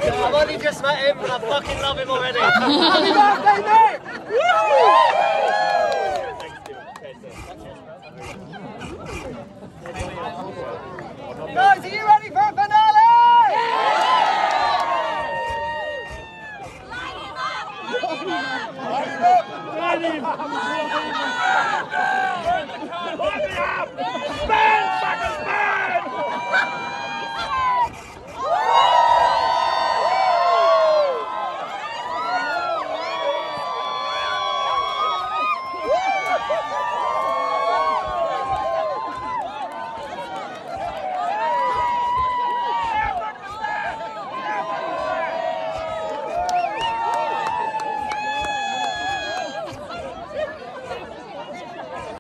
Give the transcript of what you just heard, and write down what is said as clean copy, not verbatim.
I've only just met him, but I fucking love him already. Happy birthday, mate! Guys, are you ready for a finale? Line him up! Line him up! Stand, suckers, stand!